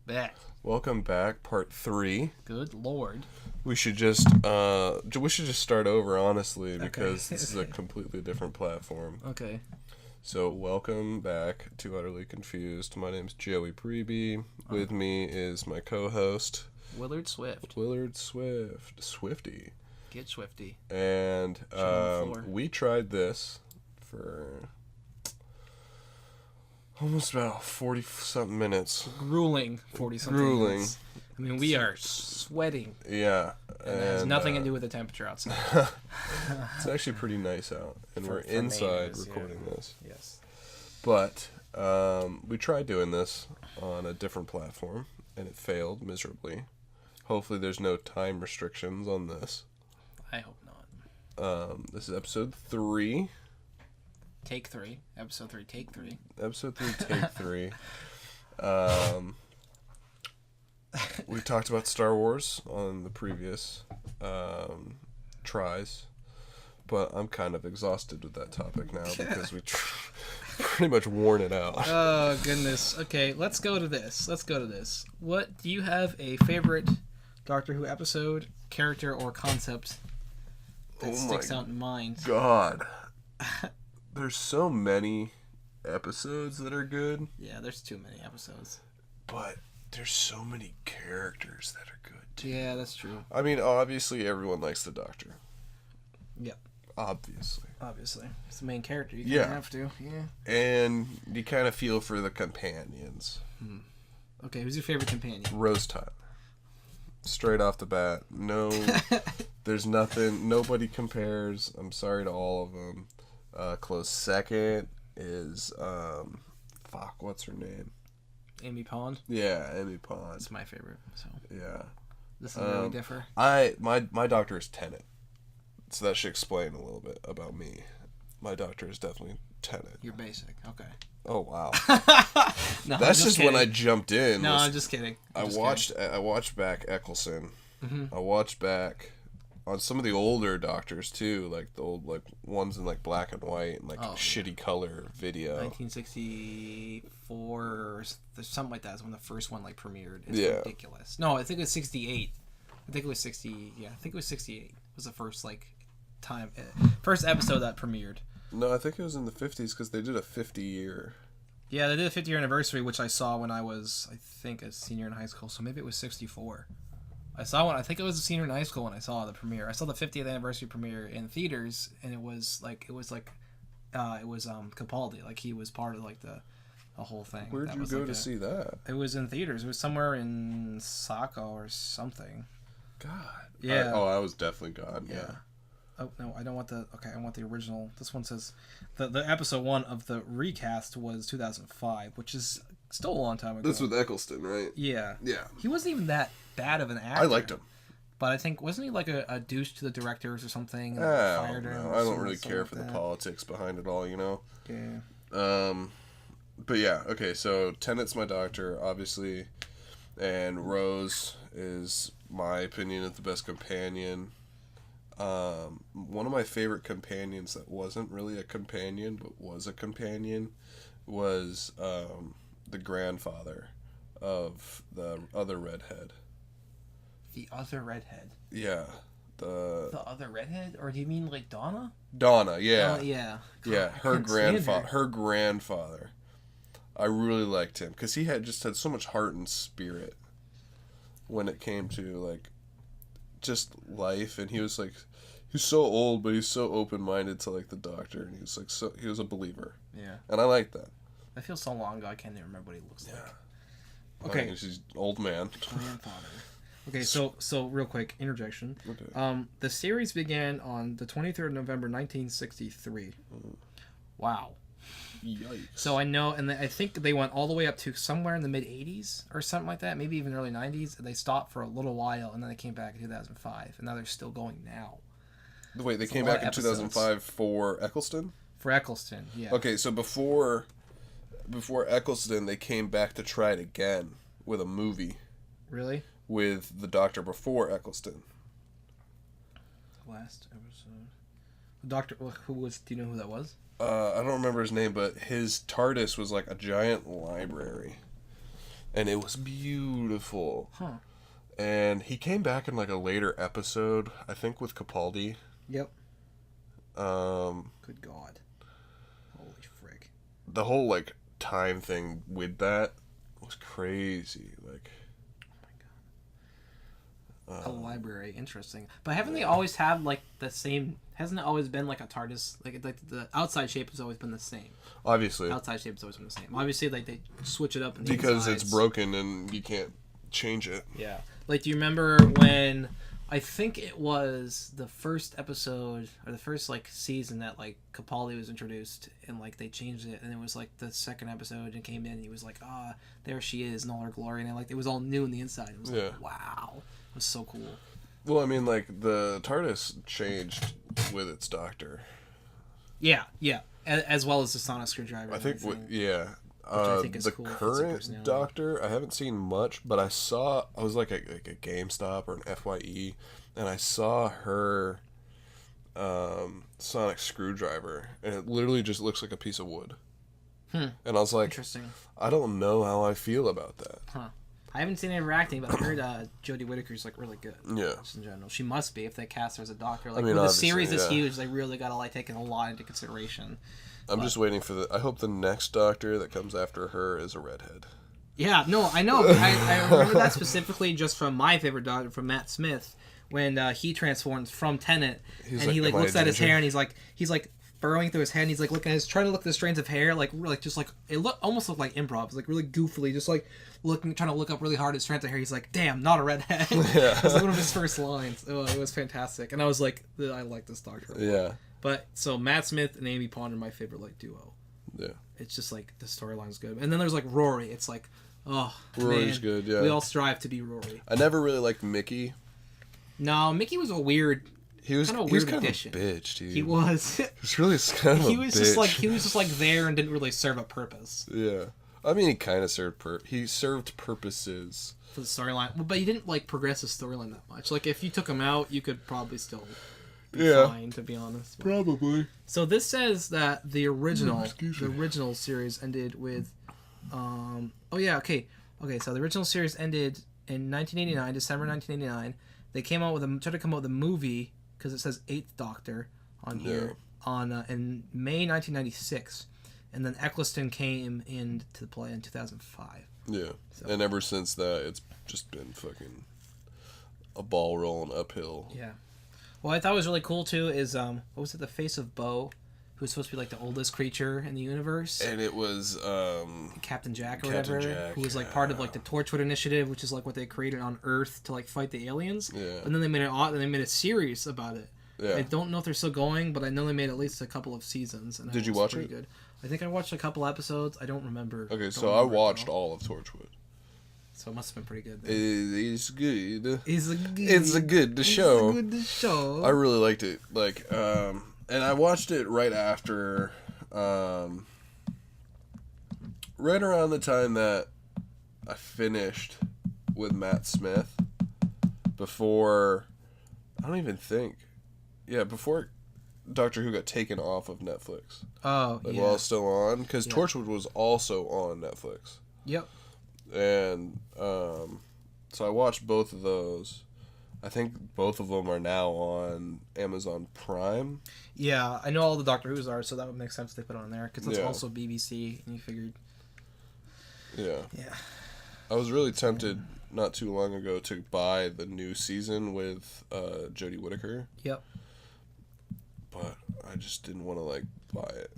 back. Welcome back, part 3. Good lord. We should just start over, honestly, because this is a completely different platform. Okay. So, welcome back to Utterly Confused. My name's Joey Preby. With me is my co-host, Willard Swift. Swifty. Get Swifty. And on the floor. we tried this for almost about 40-something minutes. Grueling 40-something minutes. I mean, we are sweating. Yeah. And it has nothing to do with the temperature outside. It's actually pretty nice out. And we're inside recording this. Yes. But we tried doing this on a different platform, and it failed miserably. Hopefully there's no time restrictions on this. I hope not. This is episode 3. Take 3. Episode 3, take 3. Episode 3, take 3. We talked about Star Wars on the previous tries, but I'm kind of exhausted with that topic now because we pretty much worn it out. Oh, goodness. Okay, let's go to this. What do you have a favorite Doctor Who episode, character, or concept that sticks out in mind? God. There's so many episodes that are good. Yeah, there's too many episodes. But there's so many characters that are good, too. Yeah, that's true. I mean, obviously, everyone likes the Doctor. Yep. Obviously. It's the main character. You kind of have to. Yeah. And you kind of feel for the companions. Okay, who's your favorite companion? Rose Tyler. Straight off the bat. No, there's nothing. Nobody compares. I'm sorry to all of them. Close second is, what's her name? Amy Pond? Yeah, Amy Pond. That's my favorite, so. Yeah. This is where we differ. My doctor is Tennant. So that should explain a little bit about me. My doctor is definitely Tennant. You're basic, okay. Oh, wow. No, That's just when I jumped in. No, I'm just kidding. I watched back Eccleston. Mm-hmm. I watched back on some of the older doctors too, like the old ones in black and white and shitty color video. 1964 or something like that is when the first one premiered. It's ridiculous. No, I think it was 68. I think it was 60. Yeah, I think it was 68. Was the first first episode that premiered. No, I think it was in the 50s because they did a 50-year. Yeah, they did a 50-year anniversary, which I saw when I was, I think, a senior in high school. So maybe it was 64. I saw one. I think it was a senior in high school when I saw the premiere. I saw the 50th anniversary premiere in theaters, and it was Capaldi. Like he was part of the whole thing. Where'd you go to see that? It was in theaters. It was somewhere in Saco or something. God. Yeah. I was definitely gone. Yeah. Oh no, I don't want the. Okay, I want the original. This one says, the episode 1 of the recast was 2005, which is still a long time ago. That's with Eccleston, right? Yeah. Yeah. He wasn't even that bad of an actor. I liked him. But I think, wasn't he a douche to the directors or something? And fired him. I don't really care for the politics behind it all, you know? Yeah. But yeah, okay, so Tennant's my doctor, obviously, and Rose is, my opinion, of the best companion. One of my favorite companions that wasn't really a companion, but was a companion, was the grandfather of the other redhead. The other redhead? Yeah. The other redhead? Or do you mean Donna? Donna, yeah. Oh, yeah. God, yeah, her grandfather. I really liked him because he had so much heart and spirit when it came to just life, and he was he's so old, but he's so open-minded to the doctor, and he was he was a believer. Yeah. And I like that. That feels so long ago I can't even remember what he looks like. Okay. He's old man. Grandfather. Okay, so real quick interjection. Okay. The series began on the 23rd of November 1963. Wow. Yikes. So I know, and I think they went all the way up to somewhere in the mid 80s or something like that, maybe even early 90s. And they stopped for a little while, and then they came back in 2005, and now they're still going now. Wait, they came back in 2005 for Eccleston? For Eccleston, yeah. Okay, so before Eccleston, they came back to try it again with a movie. Really? With the Doctor before Eccleston. Last episode. The Doctor, who was? Do you know who that was? I don't remember his name, but his TARDIS was a giant library. and it was beautiful. Huh. And he came back in like a later episode, I think with Capaldi. Yep. Good God. Holy frick. The whole like time thing with that was crazy. Like, oh my God. A library, interesting. But haven't they always had like the same? Hasn't it always been like a TARDIS? Like the outside shape has always been the same. Obviously. Outside shape has always been the same. Obviously, like they switch it up in the because insides. it's broken and you can't change it. Yeah. Like, do you remember when? I think it was the first episode or the first like season that like Capaldi was introduced and like they changed it and it was like the second episode and came in and he was like there she is in all her glory and like it was all new in the inside. It was like wow, it was so cool. Well, I mean, like the TARDIS changed with its doctor. Yeah, as well as the sonic screwdriver. I think I think is the cool current doctor, I haven't seen much, but I was like a GameStop or an FYE, and I saw her sonic screwdriver, and it literally just looks like a piece of wood. And I was like, interesting. I don't know how I feel about that. Huh. I haven't seen her acting, but I heard Jodie Whittaker's like really good. Yeah. Just in general, she must be if they cast her as a doctor. Like, I mean, with the series is huge, they really got to like take a lot into consideration. I'm just waiting for I hope the next doctor that comes after her is a redhead. Yeah, no, I know. I remember that specifically just from my favorite doctor, from Matt Smith, when he transforms from Tenet, and he like looks at his hair and he's like burrowing through his head and he's like trying to look at the strands of hair, like just like it almost looked like improv. It's like really goofily, just like trying to look up really hard at strands of hair. He's like, "Damn, not a redhead." Yeah. It was like one of his first lines. Oh, it was fantastic, and I was like, I like this doctor. Yeah. But so Matt Smith and Amy Pond are my favorite like duo. Yeah. It's just like the storyline's good, and then there's like Rory. It's like, oh, Rory's man, good. Yeah. We all strive to be Rory. I never really liked Mickey. No, Mickey was a weird. He was kind of weird addition. Of a bitch, dude. He was. He was really kind of a bitch. He was just like there and didn't really serve a purpose. Yeah. I mean, he kind of served purposes for the storyline, but he didn't like progress the storyline that much. Like if you took him out, you could probably still be fine, to be honest. Probably. So this says that the original series ended with so the original series ended in 1989, December 1989. They tried to come out with a movie because it says 8th Doctor on here in May 1996. And then Eccleston came into play in 2005. Yeah. So. And ever since that, it's just been fucking a ball rolling uphill. Yeah. What I thought was really cool, too, is, what was it, the face of Bo, who was supposed to be, like, the oldest creature in the universe. And it was, Captain Jack or whatever. Who was, like, part of, like, the Torchwood Initiative, which is, like, what they created on Earth to, like, fight the aliens. Yeah. And then they made a series about it. Yeah. I don't know if they're still going, but I know they made at least a couple of seasons. And did you watch it? Good. I think I watched a couple episodes. I don't remember. Okay, so I watched all of Torchwood. So it must have been pretty good. It's good. It's a good show. It's a good show. I really liked it. Like, and I watched it right after, right around the time that I finished with Matt Smith. Before, I don't even think. Yeah, before Doctor Who got taken off of Netflix. Oh, like, while it's still on, because Torchwood was also on Netflix. Yep. And so I watched both of those. I think both of them are now on Amazon Prime. Yeah, I know all the Doctor Who's are, so that would make sense they put it on there because it's also BBC, and you figured. Yeah. Yeah. I was really tempted not too long ago to buy the new season with Jodie Whittaker. Yep. But I just didn't want to like buy it.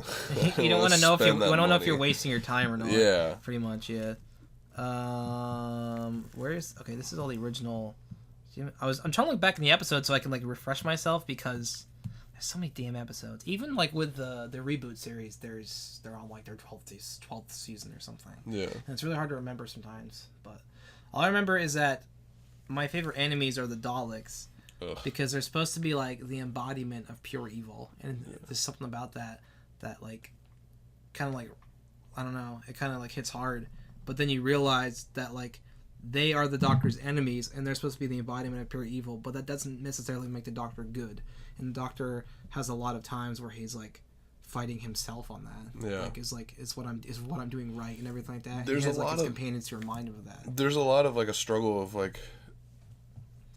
You don't want to know if you're wasting your time or not. Yeah. Pretty much, yeah. This is all the original. I'm trying to look back in the episode so I can like refresh myself because there's so many damn episodes. Even like with the reboot series, they're on like their 12th season or something. Yeah. And it's really hard to remember sometimes. But all I remember is that my favorite enemies are the Daleks. Ugh. Because they're supposed to be like the embodiment of pure evil, and there's something about that like kind of like I don't know, it kind of like hits hard. But then you realize that like they are the Doctor's enemies, and they're supposed to be the embodiment of pure evil. But that doesn't necessarily make the Doctor good. And the Doctor has a lot of times where he's like fighting himself on that. Yeah. Like is what I'm doing right and everything like that. There's he has a lot his of companions to remind him of that. There's a lot of like a struggle of like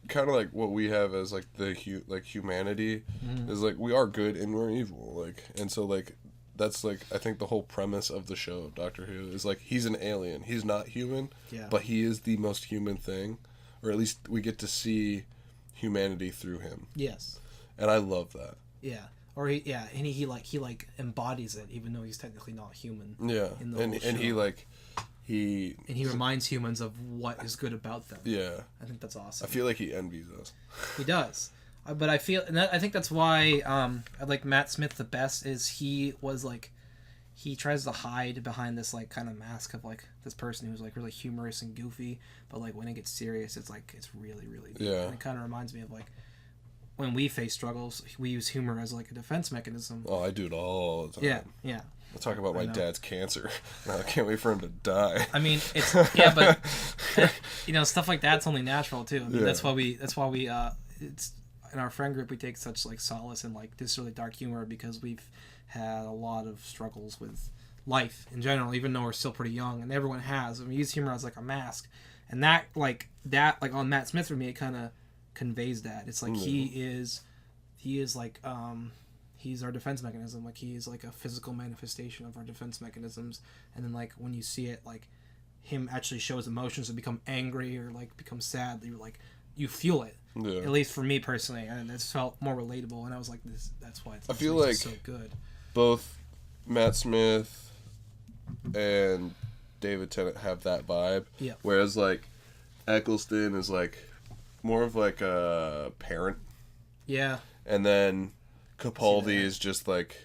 kind of like what we have as like the humanity is like we are good and we're evil, like, and so like that's like I think the whole premise of the show of Doctor Who is like he's an alien. He's not human, but he is the most human thing, or at least we get to see humanity through him. Yes. And I love that. Yeah. Or and he embodies it even though he's technically not human. Yeah. And he reminds humans of what is good about them. Yeah. I think that's awesome. I feel like he envies us. He does. But I feel, and I think that's why I like Matt Smith the best. Is he was like, he tries to hide behind this like kind of mask of like this person who's like really humorous and goofy, but like when it gets serious, it's like it's really really deep. Yeah. And it kind of reminds me of like when we face struggles, we use humor as like a defense mechanism. Oh, I do it all the time. Yeah, yeah. I talk about my dad's cancer. I can't wait for him to die. I mean, it's but you know, stuff like that's only natural too. I mean, that's why we it's in our friend group we take such like solace in like this really dark humor because we've had a lot of struggles with life in general, even though we're still pretty young, and everyone has. And we use humor as like a mask, and that on Matt Smith for me, it kind of conveys that. It's like he is like he's our defense mechanism. Like he's like a physical manifestation of our defense mechanisms, and then like when you see it, like him actually shows emotions and become angry or like become sad, you're like you feel it. Yeah. At least for me personally, and it's felt more relatable. And I was like, "This." That's why I feel like so good. Both Matt Smith and David Tennant have that vibe. Yeah. Whereas like Eccleston is like more of like a parent. Yeah. And then Capaldi is just like.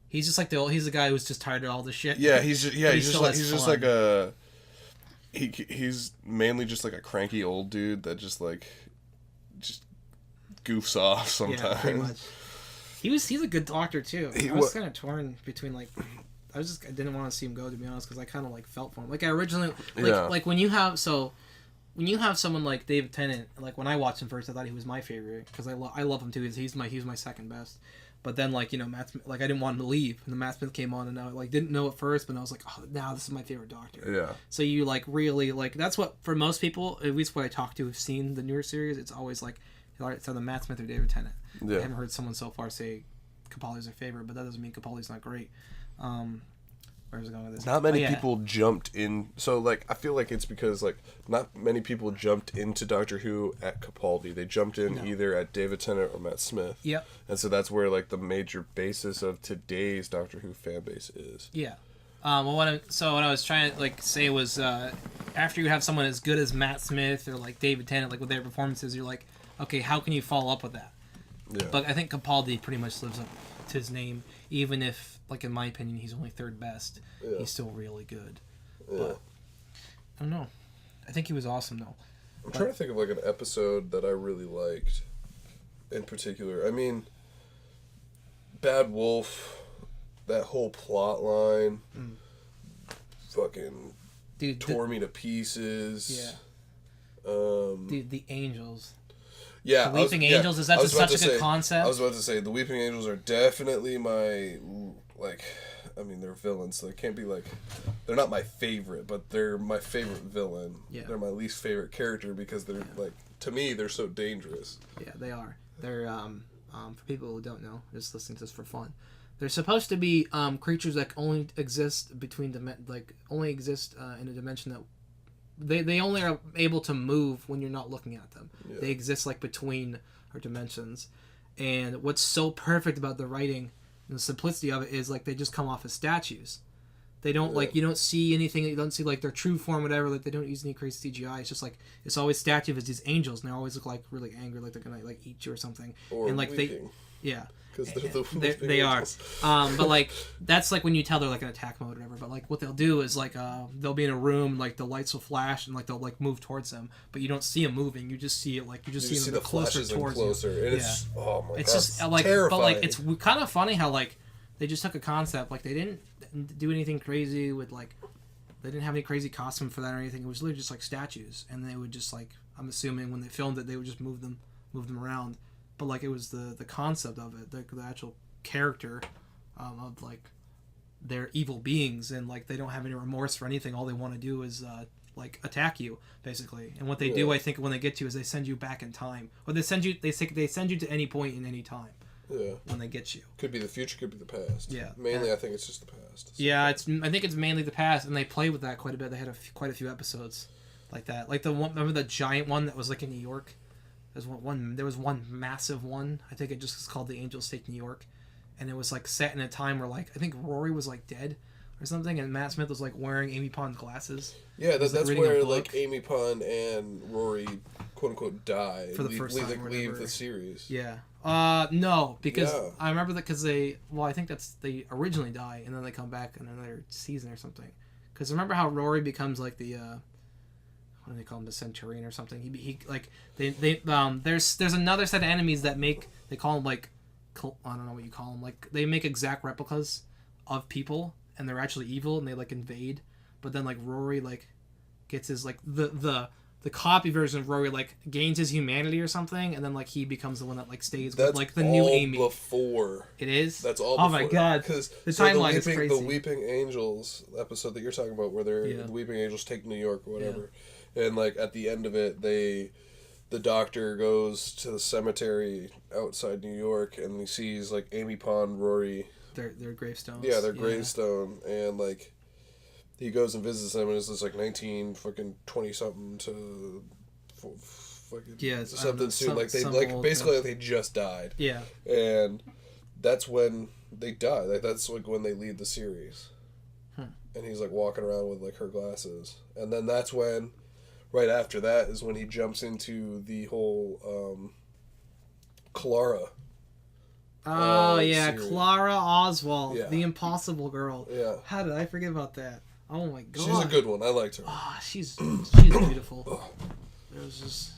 He's just like he's the guy who's just tired of all this shit. Yeah, he's just like a. He's mainly just like a cranky old dude that just goofs off sometimes. Yeah, pretty much. He's a good doctor too. I was kind of torn between like I didn't want to see him go, to be honest, because I kind of like felt for him. Like I originally like when you have someone like David Tennant, like when I watched him first, I thought he was my favorite because I love him too. He's my second best. But then, like, you know, Matt Smith, like, I didn't want him to leave. And then Matt Smith came on, and I, like, didn't know at first, but I was like, oh, now this is my favorite doctor. Yeah. So you, like, really, like, that's what, for most people, at least what I talk to who've seen the newer series, it's always, like, it's either Matt Smith or David Tennant. Yeah. I haven't heard someone so far say Capaldi's their favorite, but that doesn't mean Capaldi's not great. Where was I going with this? Not many people jumped in. So, like, I feel like it's because, like, not many people jumped into Doctor Who at Capaldi. They jumped in either at David Tennant or Matt Smith. Yep. And so that's where, like, the major basis of today's Doctor Who fan base is. Yeah. Well, what I was trying to, like, say was, after you have someone as good as Matt Smith or, like, David Tennant, like, with their performances, you're like, okay, how can you follow up with that? Yeah. But I think Capaldi pretty much lives up to his name, even if, like, in my opinion, he's only third best. Yeah. He's still really good. Yeah. But I don't know. I think he was awesome, though. I'm trying to think of, like, an episode that I really liked in particular. I mean, Bad Wolf, that whole plot line, fucking tore me to pieces. Yeah. Dude, the Angels. Yeah, the Weeping Angels, is that just such a good concept? I was about to say, the Weeping Angels are definitely my, like, I mean, they're villains, so they can't be, like, they're not my favorite, but they're my favorite villain. Yeah. They're my least favorite character because they're, like, to me, they're so dangerous. Yeah, they are. They're, for people who don't know, just listening to this for fun, they're supposed to be creatures that only exist only exist in a dimension that They only are able to move when you're not looking at them. Yeah. They exist like between our dimensions. And what's so perfect about the writing and the simplicity of it is like they just come off as statues. They don't like, you don't see anything, you don't see like their true form, whatever, like they don't use any crazy CGI. It's just like it's always statue as these angels, and they always look like really angry, like they're gonna like eat you or something. Or and like weeping. Because they are. But like that's like when you tell they're like in attack mode or whatever. But like what they'll do is like they'll be in a room, like the lights will flash and like they'll like move towards them, but you don't see them moving. You just see it like you just see them closer towards you. And it's oh my god, it's just like terrifying. But like it's kind of funny how like they just took a concept, like they didn't do anything crazy with like they didn't have any crazy costume for that or anything. It was literally just like statues, and they would just like I'm assuming when they filmed it they would just move them around. But like it was the concept of it, the actual character of like they're evil beings and like they don't have any remorse for anything. All they want to do is like attack you basically. And what they do, I think, when they get you is they send you back in time, or they send you to any point in any time. Yeah. When they get you. Could be the future, could be the past. Yeah. Mainly, I think it's just the past. So. Yeah, I think it's mainly the past, and they play with that quite a bit. They had quite a few episodes like that. Like the one, remember the giant one that was like in New York? There was one massive one. I think it just was called The Angels Take New York, and it was like set in a time where like I think Rory was like dead or something, and Matt Smith was like wearing Amy Pond's glasses. Yeah, that's where like Amy Pond and Rory, quote unquote, die for the first time. Leave the series. Yeah. No, because I remember that because they originally die and then they come back in another season or something. Because remember how Rory becomes like the what do they call him, the Centurion or something? He like there's another set of enemies that they call them like I don't know what you call them, like they make exact replicas of people and they're actually evil and they like invade, but then like Rory like gets his like the copy version of Rory like gains his humanity or something, and then like he becomes the one that like stays with like the new Amy. Before it is. That's all. Oh before. My god! Because the timeline is crazy. The Weeping Angels episode that you're talking about, where the Weeping Angels take New York or whatever, and like at the end of it, the doctor goes to the cemetery outside New York, and he sees like Amy Pond, Rory. Their gravestones. Yeah, their gravestone, and like. He goes and visits them, and it's like 20 something to fucking something soon. Like they basically like they just died. Yeah. And that's when they die. Like that's like when they leave the series. And he's like walking around with like her glasses, and then that's when, right after that, is when he jumps into the whole Clara. Oh yeah, series. Clara Oswald, the Impossible Girl. Yeah. How did I forget about that? Oh my god. She's a good one. I liked her. Oh, she's beautiful. It was just,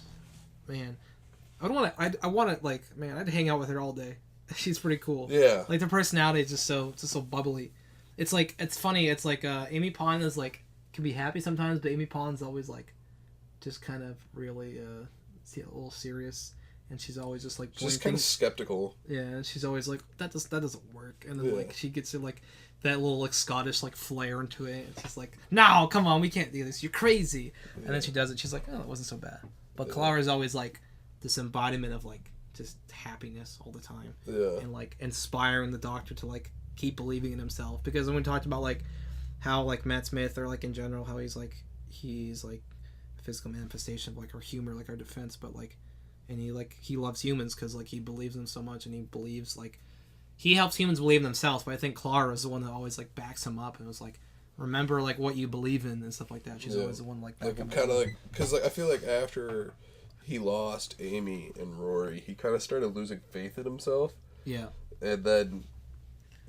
man, I want to like, man, I'd hang out with her all day. She's pretty cool. Yeah. Like her personality is just so bubbly. It's like, it's funny. It's like Amy Pond is like can be happy sometimes, but Amy Pond's always like just kind of really a little serious. And she's always just like she's kind of skeptical. Yeah, and she's always like that doesn't work. And then like she gets it like that little like Scottish like flair into it. And she's like, no, come on, we can't do this. You're crazy. And then she does it. She's like, oh, it wasn't so bad. But Clara's always like this embodiment of like just happiness all the time. Yeah. And like inspiring the Doctor to like keep believing in himself. Because when we talked about like how like Matt Smith or like in general how he's like a physical manifestation of like our humor, like our defense, but like. And he loves humans because like he believes in them so much, and he believes like he helps humans believe in themselves. But I think Clara is the one that always like backs him up and was like, remember like what you believe in and stuff like that. She's always the one like kind of like because like I feel like after he lost Amy and Rory, he kind of started losing faith in himself. Yeah, and then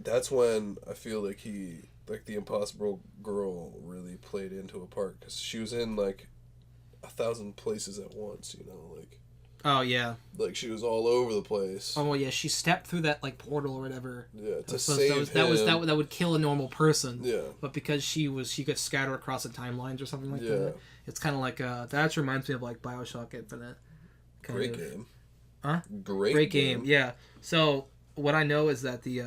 that's when I feel like the Impossible Girl really played into a part because she was in like 1,000 places at once. You know, like. Oh yeah. Like she was all over the place. Oh yeah, she stepped through that like portal or whatever. Yeah, to save him. That would kill a normal person. Yeah. But because she got scattered across the timelines or something like that. It's kind of like that reminds me of like BioShock Infinite. Great game. Huh? Great game. Yeah. So what I know is that the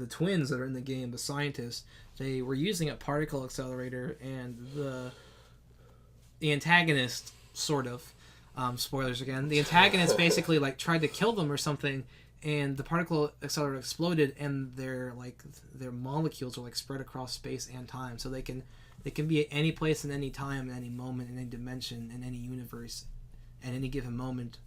twins that are in the game, the scientists, they were using a particle accelerator, and the antagonist sort of. Spoilers again. The antagonist basically like tried to kill them or something, and the particle accelerator exploded, and their molecules are like spread across space and time, so they can be at any place in any time, in any moment, in any dimension, in any universe, at any given moment.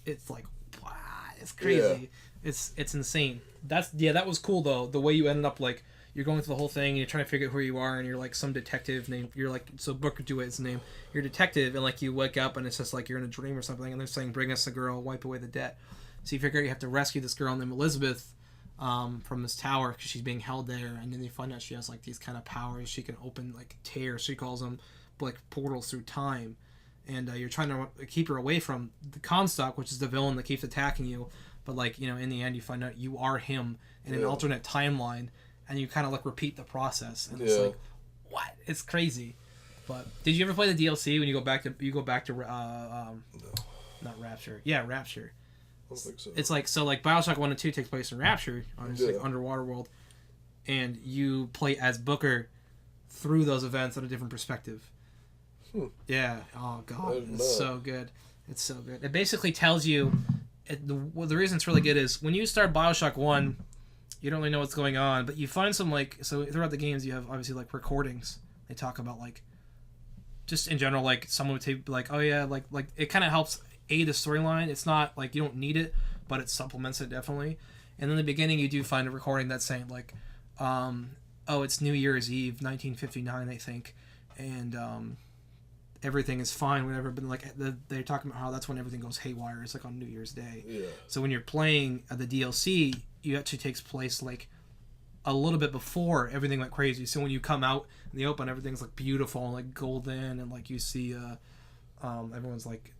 It's like, wow, it's crazy. Yeah. It's insane. That was cool though. The way you ended up like. You're going through the whole thing, and you're trying to figure out who you are, and you're like some detective named. You're like Booker DeWitt's the name. You're a detective, and like you wake up, and it's just like you're in a dream or something, and they're saying, "Bring us the girl, wipe away the debt." So you figure you have to rescue this girl named Elizabeth from this tower because she's being held there, and then you find out she has like these kind of powers. She can open like tears. She calls them like portals through time, and you're trying to keep her away from the Comstock, which is the villain that keeps attacking you. But like in the end, you find out you are him in an alternate timeline. And you kind of like repeat the process, and it's like, what? It's crazy. But did you ever play the DLC when you go back to no. Not Rapture? Yeah, Rapture. I don't think so. It's like Bioshock 1 and 2 takes place in Rapture, on this like underwater world, and you play as Booker through those events on a different perspective. Yeah. Oh god, it's so good. It's so good. It basically tells you. The reason it's really good is when you start Bioshock 1, you don't really know what's going on, but you find some so throughout the games you have obviously like recordings. They talk about like just in general, like someone would take like, oh yeah, like it kind of helps aid the storyline. It's not like you don't need it, but it supplements it definitely. And in the beginning, you do find a recording that's saying like, oh, it's New Year's Eve, 1959, I think, and everything is fine, whatever. But like they're talking about how that's when everything goes haywire. It's like on New Year's Day. Yeah. So when you're playing the DLC, it actually takes place like a little bit before everything went crazy. So when you come out in the open, everything's like beautiful and like golden, and like you see everyone's like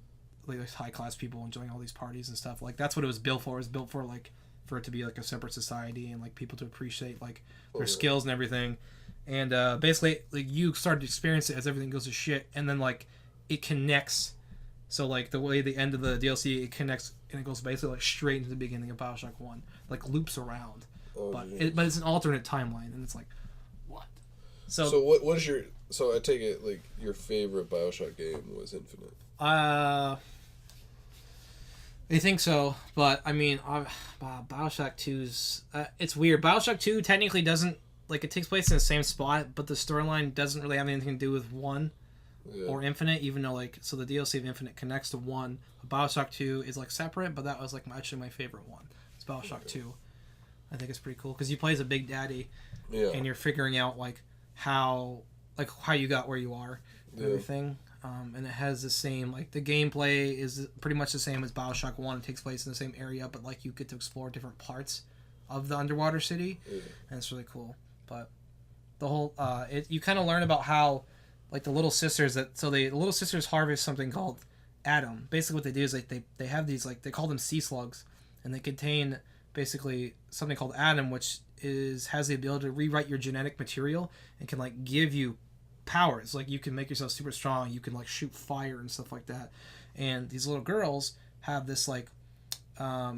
high class people enjoying all these parties and stuff. Like that's what it was built for. It was built for like for it to be like a separate society and like people to appreciate like their skills and everything. And basically like you start to experience it as everything goes to shit, and then like it connects. So like the way the end of the DLC, it connects and it goes basically like straight into the beginning of Bioshock 1, like loops around. But it's an alternate timeline, and it's like, what? So what is your? So I take it like your favorite Bioshock game was Infinite. I think so, but I mean, Bioshock 2's it's weird. Bioshock 2 technically doesn't like it takes place in the same spot, but the storyline doesn't really have anything to do with 1 or Infinite, even though like so the DLC of Infinite connects to 1. Bioshock 2 is like separate, but that was like actually my favorite one. It's Bioshock 2. I think it's pretty cool because you play as a Big Daddy, and you're figuring out like how you got where you are, and everything. And it has the same like the gameplay is pretty much the same as Bioshock 1. It takes place in the same area, but like you get to explore different parts of the underwater city, and it's really cool. But the whole you kind of learn about how like the little sisters the little sisters harvest something called Adam. Basically, what they do is like they have these like they call them sea slugs, and they contain basically something called Adam, which has the ability to rewrite your genetic material and can like give you powers. Like you can make yourself super strong, you can like shoot fire and stuff like that. And these little girls have this like I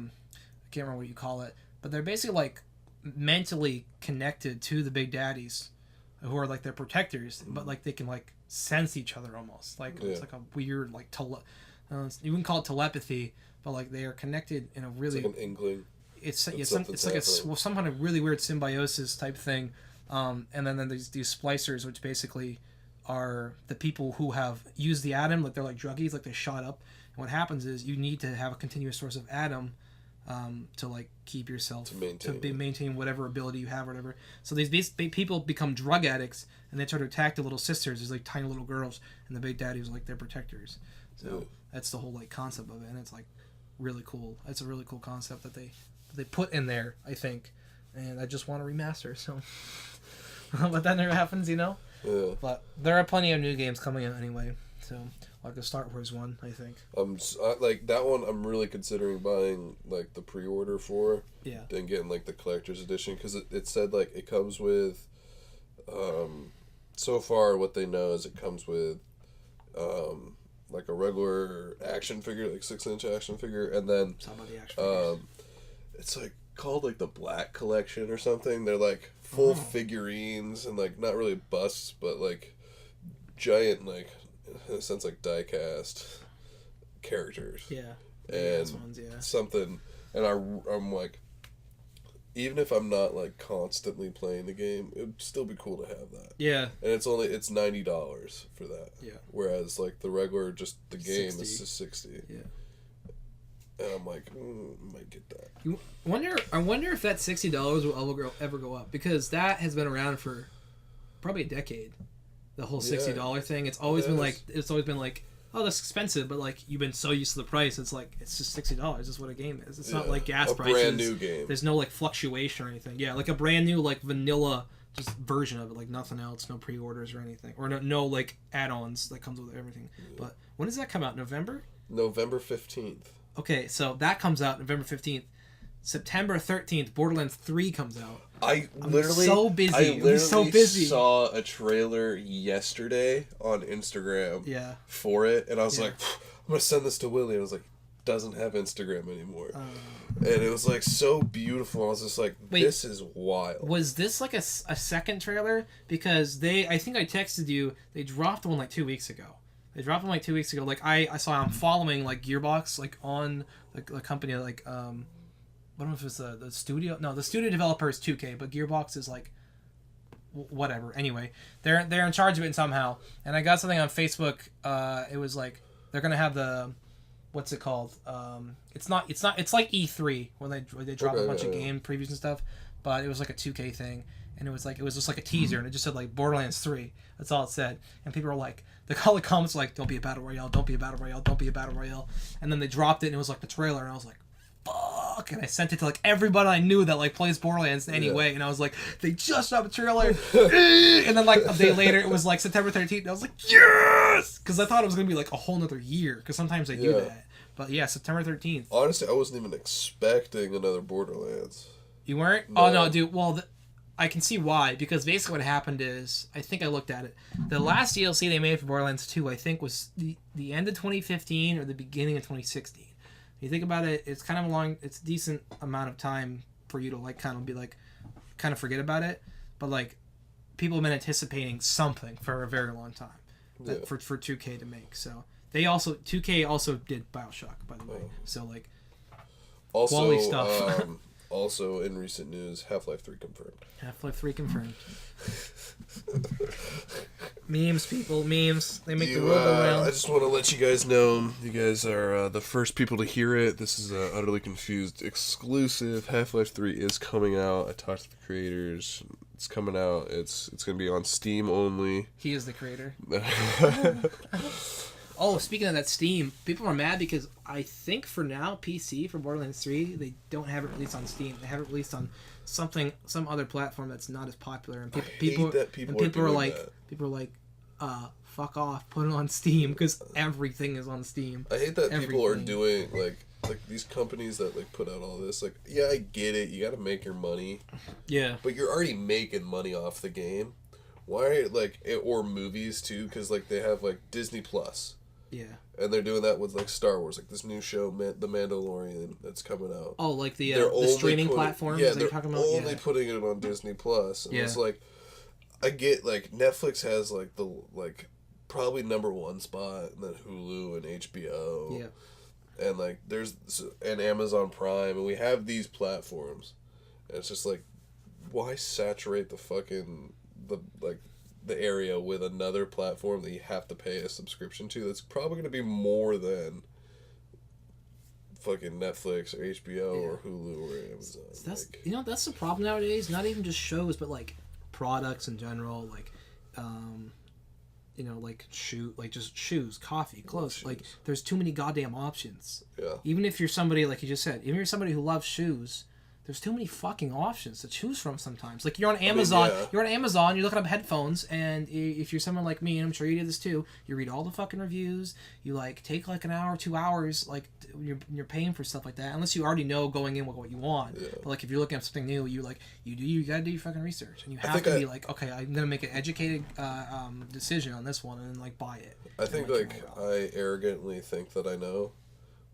can't remember what you call it, but they're basically like mentally connected to the Big Daddies who are like their protectors, but like they can like sense each other almost like it's like a weird like you wouldn't call it telepathy, but like they are connected in a really it's like an inkling. It's like some kind of really weird symbiosis type thing, and then there's these splicers, which basically are the people who have used the Atom, like they're like druggies, like they shot up. And what happens is you need to have a continuous source of Atom to like keep yourself to maintain whatever ability you have or whatever. So these people become drug addicts, and they try to attack the little sisters. There's like tiny little girls, and the Big Daddies are like their protectors. So that's the whole like concept of it, and it's like really cool. It's a really cool concept that they put in there, I think, and I just want to remaster. So, but that never happens, you know. Yeah. But there are plenty of new games coming out anyway. So, like the Star Wars one, I think. Like that one, I'm really considering buying like the pre-order for. Yeah. Then getting like the collector's edition because it said like it comes with. So far, what they know is it comes with, like a regular action figure, like 6-inch action figure, and then. Some of the action figures. It's like called like the Black Collection or something. They're like full figurines and like not really busts, but like giant, like in a sense like die-cast characters. Yeah. And something, and I'm like, even if I'm not like constantly playing the game, it'd still be cool to have that. Yeah. And it's $90 for that. Yeah. Whereas like the regular just the game 60. Is just $60. Yeah. And I'm like, might get that. I wonder if that $60 will ever go up, because that has been around for probably a decade. The whole $60 thing. It's always been like, oh, that's expensive, but like you've been so used to the price, it's like it's just $60. That's what a game is. It's not like gas prices. A brand new game. There's no like fluctuation or anything. Yeah, like a brand new like vanilla just version of it, like nothing else, no pre-orders or anything, or no like add-ons that comes with everything. But when does that come out? November 15th. Okay, so that comes out November 15th. September 13th, Borderlands 3 comes out. I'm so busy. Saw a trailer yesterday on Instagram Yeah. for it, and I was like, I'm going to send this to Willie. And I was like, doesn't have Instagram anymore. And it was like so beautiful. I was just like, this is wild. Was this like a second trailer? Because I think I texted you, they dropped one like 2 weeks ago. Like I saw, I'm following like Gearbox, like on like a company like, I don't know if it's the studio. No, the studio developer is 2K, but Gearbox is like, whatever. Anyway, they're in charge of it somehow. And I got something on Facebook. It was like, they're going to have the, what's it called? It's like E3 when they drop a bunch of game previews and stuff, but it was like a 2K thing, and it was just like a teaser, and it just said like Borderlands 3. That's all it said, and people were like, all the comments were like, don't be a battle royale, don't be a battle royale, don't be a battle royale, and then they dropped it, and it was like the trailer, and I was like, fuck, and I sent it to like everybody I knew that like plays Borderlands anyway, and I was like, they just dropped a trailer, and then like a day later it was like September 13th, and I was like, yes, because I thought it was gonna be like a whole nother year, because sometimes they do that, but yeah, September 13th. Honestly, I wasn't even expecting another Borderlands. You weren't? No. Oh no, dude. Well, I can see why, because basically what happened is, I think I looked at it, the last DLC they made for Borderlands 2 I think was the end of 2015 or the beginning of 2016. You think about it, it's kind of it's a decent amount of time for you to like kind of be like, kind of forget about it, but like people have been anticipating something for a very long time for 2K to make. So 2K also did BioShock, by the way. So like also, quality stuff. Also in recent news, Half-Life 3 confirmed. Half-Life 3 confirmed. Memes, people, memes. They make the world go round. I just want to let you guys know, you guys are the first people to hear it. This is a Utterly Confused exclusive. Half-Life 3 is coming out. I talked to the creators. It's coming out. It's going to be on Steam only. He is the creator. Oh, speaking of that, Steam, people are mad because I think for now, PC for Borderlands 3, they don't have it released on Steam. They have it released on some other platform that's not as popular. And people are like, fuck off, put it on Steam, because everything is on Steam. I hate that people are doing like these companies that like put out all this. Like, yeah, I get it. You got to make your money. Yeah. But you're already making money off the game. Why, like, or movies too? Because like they have like Disney Plus. Yeah. And they're doing that with like Star Wars, like this new show, The Mandalorian, that's coming out. Oh, like the streaming platforms? Yeah, they're only putting it on Disney Plus. And it's like, I get like Netflix has like the probably #1 spot, and then Hulu and HBO. Yeah. And like and Amazon Prime, and we have these platforms, and it's just like, why saturate the area with another platform that you have to pay a subscription to that's probably going to be more than fucking Netflix or HBO or Hulu or Amazon. So that's the problem nowadays. Not even just shows, but like products in general, like like just shoes, coffee, clothes. Like there's too many goddamn options. Yeah. Even if you're somebody, like you just said, even if you're somebody who loves shoes, there's too many fucking options to choose from sometimes. Like, you're on Amazon, you're looking up headphones, and if you're someone like me, and I'm sure you did this too, you read all the fucking reviews, you, like, take, like, an hour, 2 hours, like, you're paying for stuff like that, unless you already know going in what you want. Yeah. But, like, if you're looking at something new, you gotta do your fucking research, and you have to be like, okay, I'm gonna make an educated decision on this one, and then, like, buy it. I think, like, I arrogantly think that I know.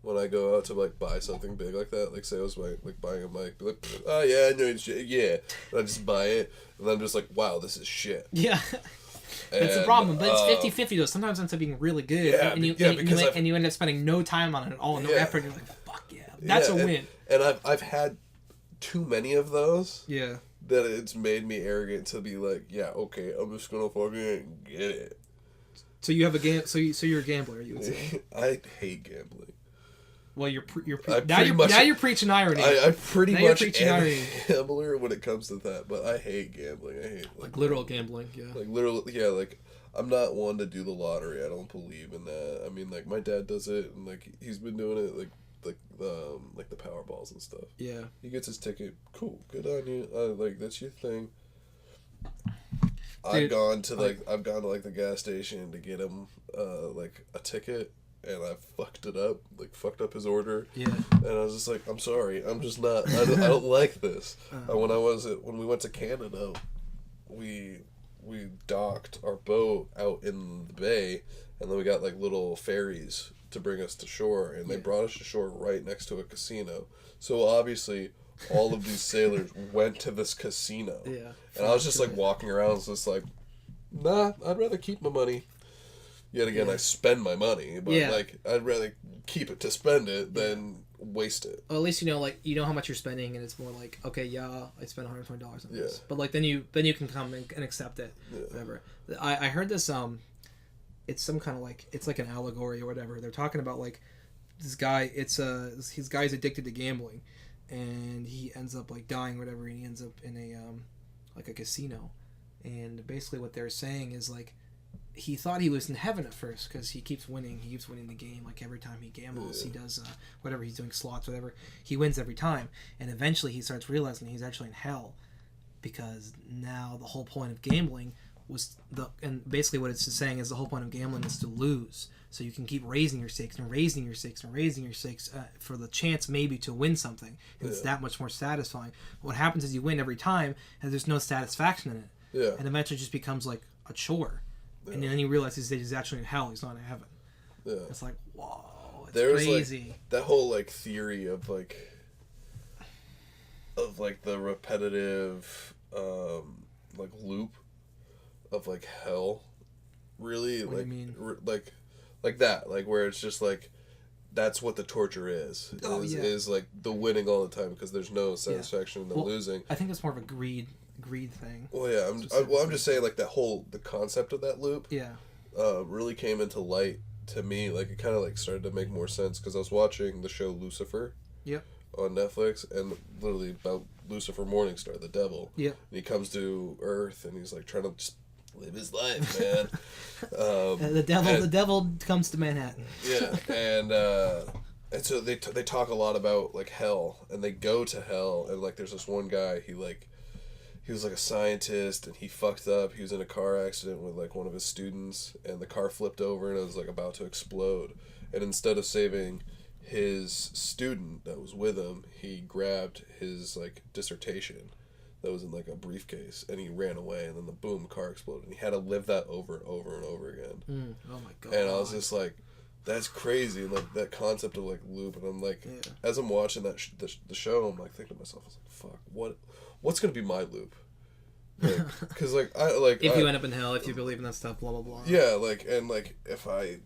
When I go out to, like, buy something big like that, like, say I was, like, buying a mic, be like, oh, yeah, I know it's shit, yeah. And I just buy it, and then I'm just like, wow, this is shit. Yeah. It's a problem, but it's 50-50, though. Sometimes it ends up being really good, and you end up spending no time on it at all, no effort, and you're like, fuck yeah, that's a win. And I've had too many of those. Yeah. That it's made me arrogant to be like, yeah, okay, I'm just gonna fucking get it. So you have a so you're a gambler, you would say? I hate gambling. Well, you're preaching irony. I pretty much am a gambler when it comes to that, but I hate gambling. I hate like literal gambling, yeah. Like literal, yeah. Like, I'm not one to do the lottery. I don't believe in that. I mean, like, my dad does it, and like he's been doing it like the Powerballs and stuff. Yeah. He gets his ticket. Cool, good on you. Like, that's your thing. Dude, I've gone to the gas station to get him like a ticket. And I fucked up his order. Yeah. And I was just like, I'm sorry, I'm just not, I don't like this. When we went to Canada, we docked our boat out in the bay, and then we got like little ferries to bring us to shore, and they brought us to shore right next to a casino. So obviously, all of these sailors went to this casino. Yeah. And I was just like walking around, just like, nah, I'd rather keep my money. Yet again, I spend my money, but like I'd rather keep it to spend it than waste it. Well, at least like you know how much you're spending, and it's more like, okay, I spent $120 on this, but like then you can come and accept it, whatever. I heard this it's some kind of like it's like an allegory or whatever. They're talking about like this guy. His guy's addicted to gambling, and he ends up like dying or whatever, and he ends up in a like a casino, and basically what they're saying is like. He thought he was in heaven at first because he keeps winning. He keeps winning the game. Like every time he gambles, he does whatever he's doing, slots, whatever. He wins every time, and eventually he starts realizing he's actually in hell because now the whole point of gambling was and basically what it's saying is the whole point of gambling is to lose. So you can keep raising your stakes and raising your stakes and raising your stakes for the chance maybe to win something. And it's that much more satisfying. What happens is you win every time, and there's no satisfaction in it. Yeah. And eventually it just becomes like a chore. And then he realizes that he's actually in hell. He's not in heaven. Yeah. It's like, whoa, it's crazy. Like, that whole like theory of like the repetitive like loop of like hell. Really, what like do you mean? Like that, like where it's just like that's what the torture is. Is like the winning all the time because there's no satisfaction in the losing. I think it's more of a greed thing. Well, yeah, I'm just saying like the concept of that loop. Yeah. Really came into light to me. Like it kind of like started to make more sense because I was watching the show Lucifer. Yep. On Netflix, and literally about Lucifer Morningstar, the devil. Yep. And he comes to Earth, and he's like trying to just live his life, man. The devil comes to Manhattan. Yeah, and so they talk a lot about like hell, and they go to hell, and like there's this one guy, he was like a scientist, and he fucked up. He was in a car accident with like one of his students, and the car flipped over, and it was like about to explode. And instead of saving his student that was with him, he grabbed his like dissertation that was in like a briefcase, and he ran away, and then the boom, car exploded, and he had to live that over and over and over again. Oh my god. And I was just like, that's crazy, and like that concept of like loop, and I'm like, as I'm watching that the show, I'm like thinking to myself, I was like, fuck, what's gonna be my loop? Because like if you end up in hell, if you believe in that stuff, blah blah blah. Yeah, like and like if I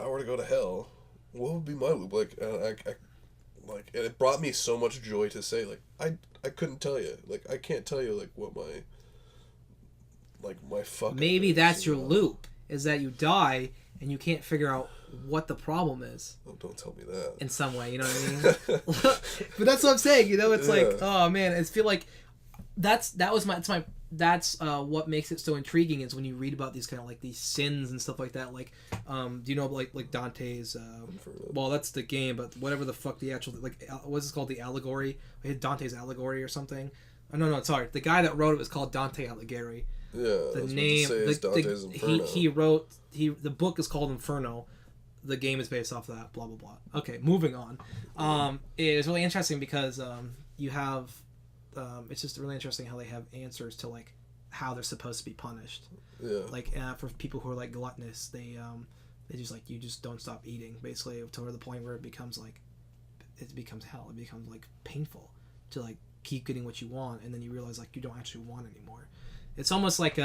were to go to hell, what would be my loop? Like I like, and it brought me so much joy to say like I couldn't tell you, like I can't tell you like what my fucking maybe that's your loop, is that you die and you can't figure out what the problem is. Oh, don't tell me that. In some way, you know what I mean? But that's what I'm saying, you know, it's like, oh man, I feel like that's what makes it so intriguing is when you read about these kind of like these sins and stuff like that. Like, do you know like Dante's? Well, that's the game, but whatever the fuck the actual like what's it called, the allegory? Dante's allegory or something. Oh, no, sorry. The guy that wrote it was called Dante Alighieri. Yeah, the name. Dante's Inferno. He wrote the book is called Inferno. The game is based off of that. Blah blah blah. Okay, moving on. It's really interesting because you have. It's just really interesting how they have answers to like how they're supposed to be punished. Yeah. Like for people who are like gluttonous, they just like you just don't stop eating basically to the point where it becomes hell. It becomes like painful to like keep getting what you want, and then you realize like you don't actually want anymore. It's almost like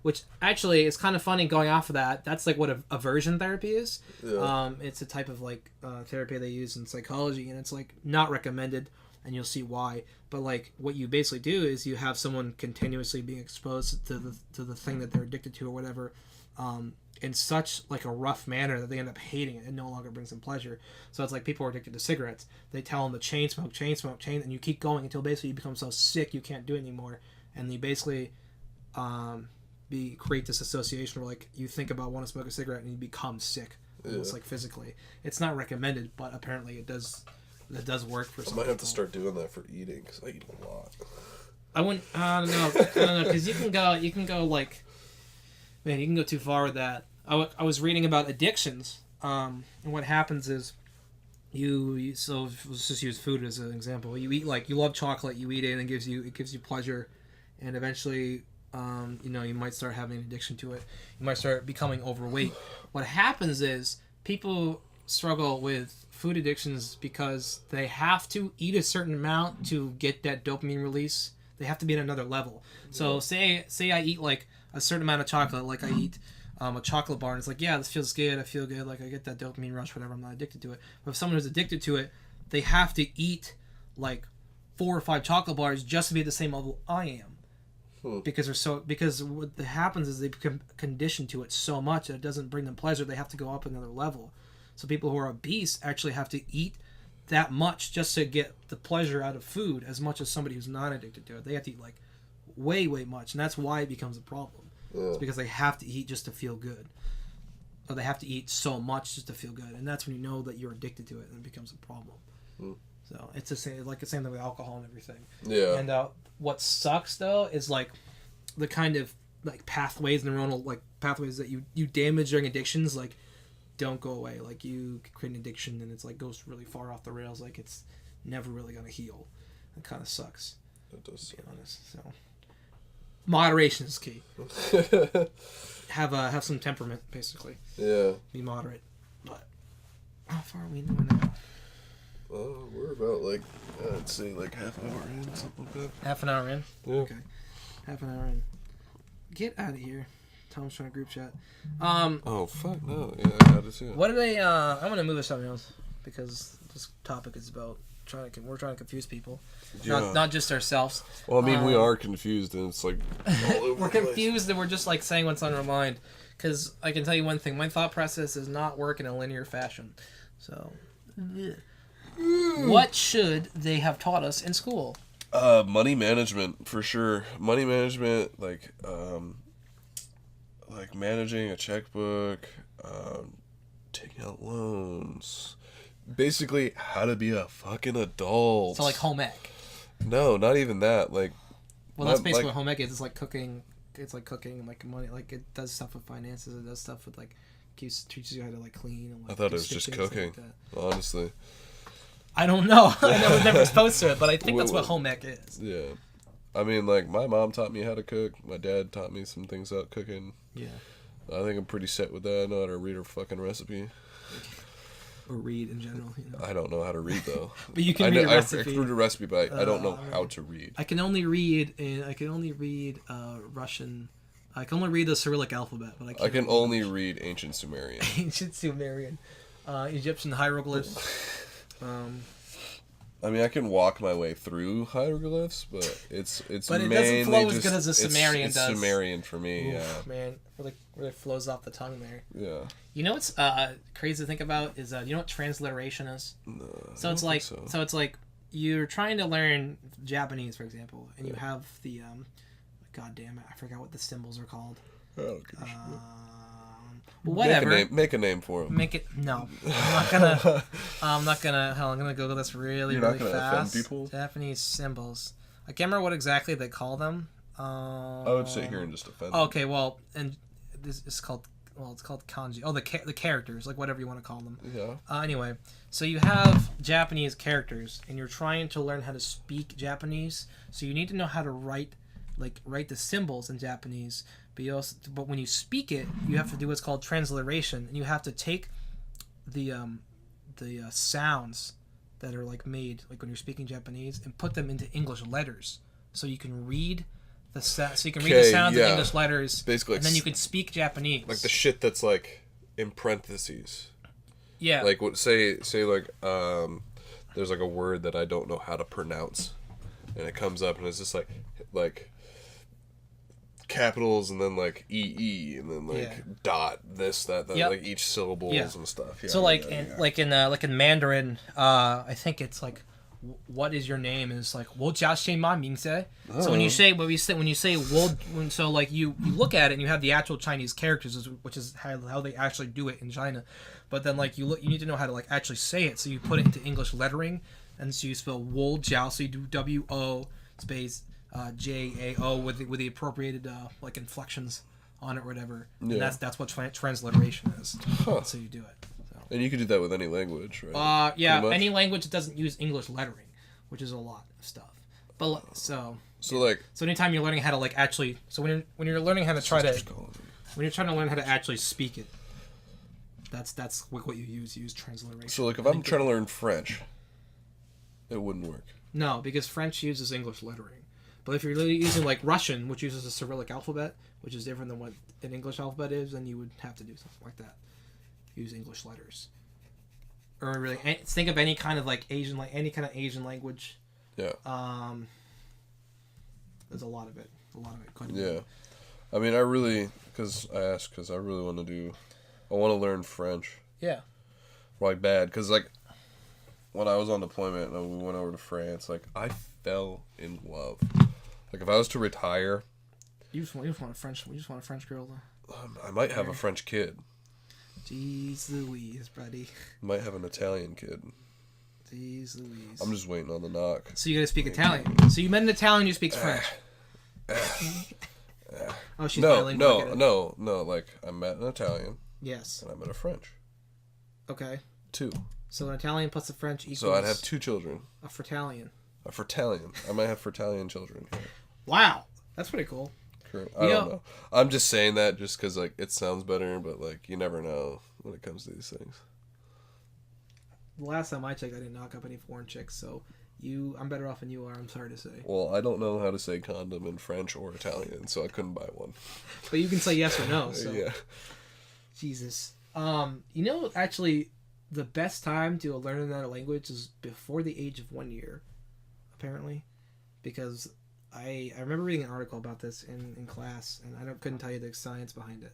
which actually is kind of funny going off of that. That's like what aversion therapy is. Yeah. It's a type of like therapy they use in psychology, and it's like not recommended. And you'll see why. But like what you basically do is you have someone continuously being exposed to the thing that they're addicted to or whatever, in such like a rough manner that they end up hating it and no longer brings them pleasure. So it's like people are addicted to cigarettes. They tell them to chain smoke, and you keep going until basically you become so sick you can't do it anymore. And you basically create this association where like you think about wanting to smoke a cigarette and you become sick, almost like physically. It's not recommended, but apparently it does. That does work for some I might have to start doing that for eating because I eat a lot. I don't know because you can go like, man, you can go too far with that. I was reading about addictions, and what happens is so let's just use food as an example. You eat like you love chocolate, you eat it and it gives you pleasure, and eventually you might start having an addiction to it. You might start becoming overweight. What happens is people struggle with food addictions because they have to eat a certain amount to get that dopamine release. They have to be at another level. So say I eat like a certain amount of chocolate, like I eat a chocolate bar, and it's like, yeah, this feels good, I feel good, like I get that dopamine rush, whatever, I'm not addicted to it. But if someone who's addicted to it, they have to eat like 4 or 5 chocolate bars just to be at the same level I am. Because what happens is they become conditioned to it so much that it doesn't bring them pleasure. They have to go up another level. So people who are obese actually have to eat that much just to get the pleasure out of food as much as somebody who's not addicted to it. They have to eat like way much, and that's why it becomes a problem. It's because they have to eat just to feel good, or they have to eat so much just to feel good, and that's when you know that you're addicted to it, and it becomes a problem. So it's the same thing with alcohol and everything. Yeah. And what sucks though is like the kind of like pathways, neuronal like pathways that you damage during addictions, like don't go away. Like you create an addiction and it's like goes really far off the rails. Like it's never really gonna heal. It kind of sucks. It does. To be honest. So moderation is key. Have some temperament, basically. Yeah. Be moderate. But how far are we doing now? We're about like I'd say like half an hour in, something like that. Half an hour in? Yeah. Okay. Half an hour in. Get out of here. Tom's trying to group chat. Oh fuck no! Yeah, I got it too. What do they? I'm gonna move to something else because this topic is about we're trying to confuse people, not just ourselves. Well, I mean, we are confused, and it's like all over we're confused, and we're just like saying what's on our mind. Because I can tell you one thing: my thought process does not work in a linear fashion. So, what should they have taught us in school? Money management for sure. Money management, like managing a checkbook, taking out loans. Basically, how to be a fucking adult. So, like, home ec. No, not even that. Like, well, that's basically what home ec is. It's like cooking. It's like cooking, like money. Like, it does stuff with finances. It does stuff with, like, teaches you how to, like, clean. And, like, I thought it was just cooking, like honestly. I don't know. I was never exposed to it, but I think that's what home ec is. Yeah. I mean, like, my mom taught me how to cook. My dad taught me some things about cooking. Yeah. I think I'm pretty set with that. I know how to read a fucking recipe. Or read in general. I don't know how to read though. But you can read a recipe. I can read a recipe, but I don't know how to read. I can only read Russian. I can only read the Cyrillic alphabet, but I can only read ancient Sumerian. Ancient Sumerian, Egyptian hieroglyphs. I mean, I can walk my way through hieroglyphs, but it's but it mainly doesn't flow as just, good as a Sumerian does. It's Sumerian for me. Oof, yeah. Man, really flows off the tongue there. Yeah. You know what's crazy to think about is you know what transliteration is? No. So it's like so it's like you're trying to learn Japanese, for example, and you have the God damn it, I forgot what the symbols are called. Whatever. Make a name for them. Make it. No, I'm not gonna. Hell, I'm gonna Google this really fast. Offend people? Japanese symbols. I can't remember what exactly they call them. I would sit here and just offend. Okay, well, and this is called. Well, it's called kanji. Oh, the characters, like whatever you want to call them. Yeah. Anyway, so you have Japanese characters, and you're trying to learn how to speak Japanese. So you need to know how to write the symbols in Japanese. But when you speak it, you have to do what's called transliteration, and you have to take the sounds that are like made like when you're speaking Japanese and put them into English letters, so you can read the sounds in English letters, basically, and then you can speak Japanese. Like the shit that's like in parentheses. Yeah. Like what say like there's like a word that I don't know how to pronounce, and it comes up and it's just like capitals and then like EE and then like dot this that like each syllables and stuff. Yeah, so in Mandarin, I think it's like what is your name is like 我叫什么名字. So when you say so like you look at it and you have the actual Chinese characters, which is how they actually do it in China, but then like you need to know how to like actually say it, so you put it into English lettering, and so you spell 我叫, so you do WO space JAO with the appropriated like inflections on it or whatever. And that's what transliteration is. That's how you do it. So. And you can do that with any language, right? Yeah, any language that doesn't use English lettering, which is a lot of stuff. But so So like, so anytime you're learning how to like actually, so when you're learning how to try to, when you're trying to learn how to actually speak it, that's what you use transliteration. So like, if I'm trying to learn French, it wouldn't work. No, because French uses English lettering. But if you're really using like Russian, which uses a Cyrillic alphabet, which is different than what an English alphabet is, then you would have to do something like that. Use English letters. Or really, think of any kind of like Asian, like any kind of Asian language. Yeah. There's a lot of it. Yeah. I mean, I really want to I want to learn French. Yeah. Like bad, because like when I was on deployment and we went over to France, like I fell in love. Like if I was to retire, you just want a French girl. I might have a French kid. Jeez Louise, buddy. Might have an Italian kid. Jeez Louise. I'm just waiting on the knock. So you gotta speak Italian. So you met an Italian who speaks French. Oh, she's bilingual. No. Like I met an Italian. Yes. And I met a French. Okay. 2. So an Italian plus a French equals... So I'd have 2 children. A Fertalian. A Fertalian. I might have Fertalian children. Yeah. Wow. That's pretty cool. I don't know. I'm just saying that just because like it sounds better, but like you never know when it comes to these things. The last time I checked, I didn't knock up any foreign chicks, so I'm better off than you are, I'm sorry to say. Well, I don't know how to say condom in French or Italian, so I couldn't buy one. But you can say yes or no, so... Yeah. Jesus. Actually, the best time to learn another language is before the age of 1 year, apparently. Because I remember reading an article about this in class, and I couldn't tell you the science behind it.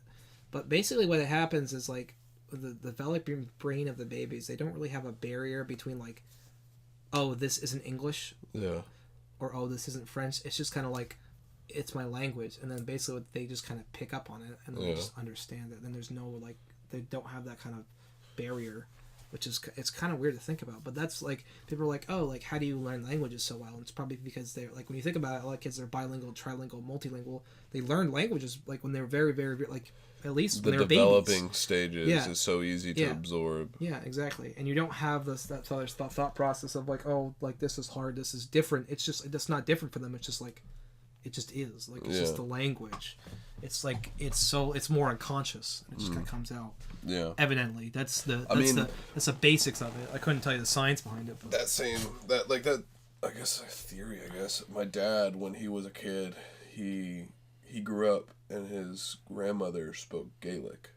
But basically what happens is, like, the developing brain of the babies, they don't really have a barrier between, like, oh, this isn't English. Yeah. Or, oh, this isn't French. It's just kind of like, it's my language. And then basically they just kind of pick up on it, and then they just understand it. Then there's no, like, they don't have that kind of barrier, which is, it's kind of weird to think about. But that's, like, people are like, oh, like, how do you learn languages so well? And it's probably because they're, like, when you think about it, a lot of kids are bilingual, trilingual, multilingual. They learn languages, like, when they're very, very, like, at least when they're babies. The developing stages is so easy to absorb. Yeah, exactly. And you don't have that other thought process of, like, oh, like, this is hard, this is different. It's just, it's not different for them. It's just, like, it just is. Like, it's just the language. It's, like, it's more unconscious. It just kind of comes out. Yeah. Evidently. That's the basics of it. I couldn't tell you the science behind it. But. I guess, theory, my dad, when he was a kid, he grew up and his grandmother spoke Gaelic,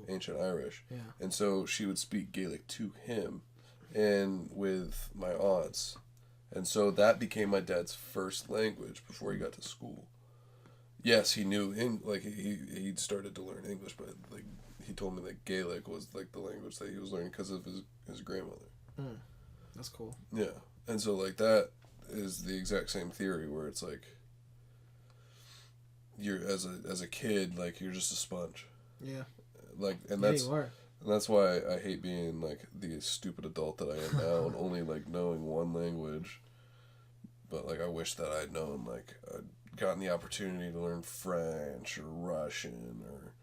ancient Irish. Yeah. And so she would speak Gaelic to him and with my aunts. And so that became my dad's first language before he got to school. Yes, he knew, he'd started to learn English, but, like, he told me that Gaelic was, like, the language that he was learning because of his grandmother. Mm. That's cool. Yeah. And so, like, that is the exact same theory where it's, like, you're, as a kid, like, you're just a sponge. Yeah. Like, and you are. And that's why I hate being, like, the stupid adult that I am now and only, like, knowing one language. But, like, I wish that I'd known, like, I'd gotten the opportunity to learn French or Russian or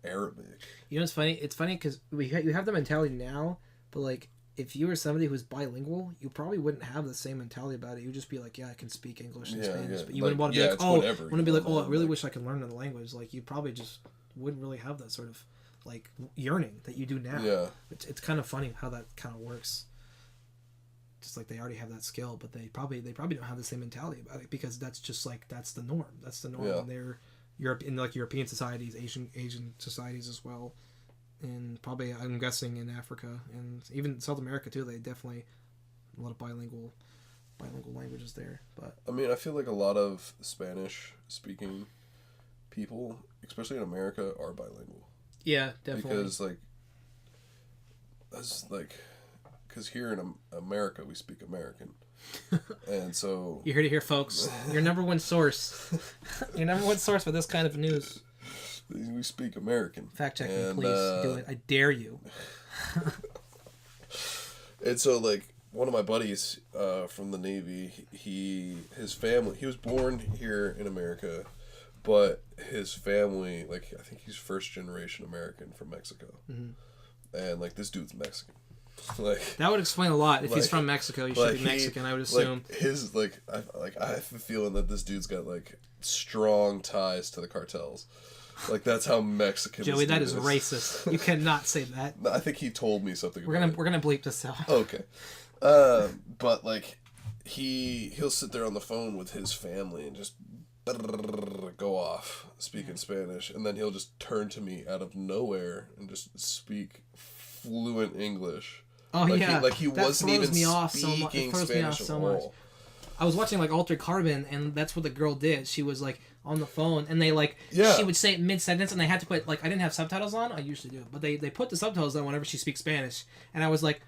Arabic. You know what's funny? It's funny because you have the mentality now, but, like, if you were somebody who's bilingual, you probably wouldn't have the same mentality about it. You'd just be like, yeah, I can speak English and Spanish. But you wouldn't want to be like, oh, I really wish I could learn another language. Like, you probably just wouldn't really have that sort of, like, yearning that you do now. Yeah. It's kind of funny how that kind of works. Just like they already have that skill, but they probably don't have the same mentality about it because that's just like, that's the norm. That's the norm. Yeah. In like European societies, Asian societies as well. And probably, I'm guessing, in Africa and even South America too, they definitely a lot of bilingual languages there. But I mean, I feel like a lot of Spanish speaking people, especially in America, are bilingual. Yeah, definitely. Because here in America we speak American, and so you heard it here, folks. Your number one source. Your number one source for this kind of news. We speak American. Fact check me, please. Do it. I dare you. And so, like, one of my buddies from the Navy, his family, he was born here in America, but his family, like, I think he's first generation American from Mexico. Mm-hmm. And, like, this dude's Mexican. Like that would explain a lot. If he's from Mexico, he should be Mexican. I would assume. I have a feeling that this dude's got like strong ties to the cartels. Like that's how Mexican. Joey, that is racist. You cannot say that. I think he told me something. We're gonna bleep this out. Okay, but like he'll sit there on the phone with his family and just go off speaking Spanish, and then he'll just turn to me out of nowhere and just speak fluent English. Oh yeah, he wasn't even speaking Spanish at all. I was watching like Altered Carbon, and that's what the girl did. She was like on the phone, and they she would say it mid-sentence, and they had to put I didn't have subtitles on. I usually do, but they put the subtitles on whenever she speaks Spanish, and I was like,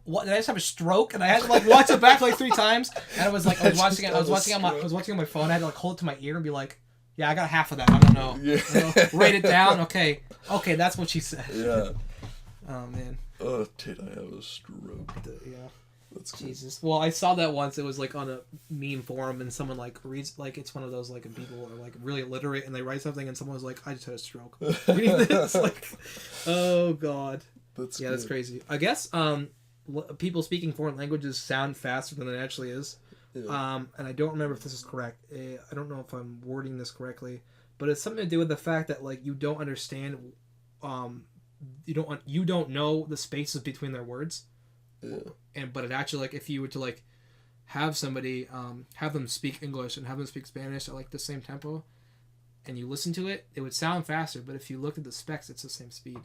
what? Did I just have a stroke? And I had to watch it back 3 times, and I was watching it on my phone. I had to hold it to my ear and be like, yeah, I got half of that. I don't know. Yeah. Write it down. Okay, that's what she said. Yeah. Oh man. Oh, did I have a stroke? Yeah. That's cool. Jesus. Well, I saw that once. It was on a meme forum, and someone reads it's one of those people are really illiterate, and they write something, and someone was like, "I just had a stroke." Reading this, oh god. That's that's crazy. I guess people speaking foreign languages sound faster than it actually is. Yeah. And I don't remember if this is correct. I don't know if I'm wording this correctly, but it's something to do with the fact that you don't understand, you don't know the spaces between their words. Yeah. But it actually if you were to have somebody have them speak English and have them speak Spanish at the same tempo, and you listen to it, it would sound faster. But if you look at the specs, it's the same speed.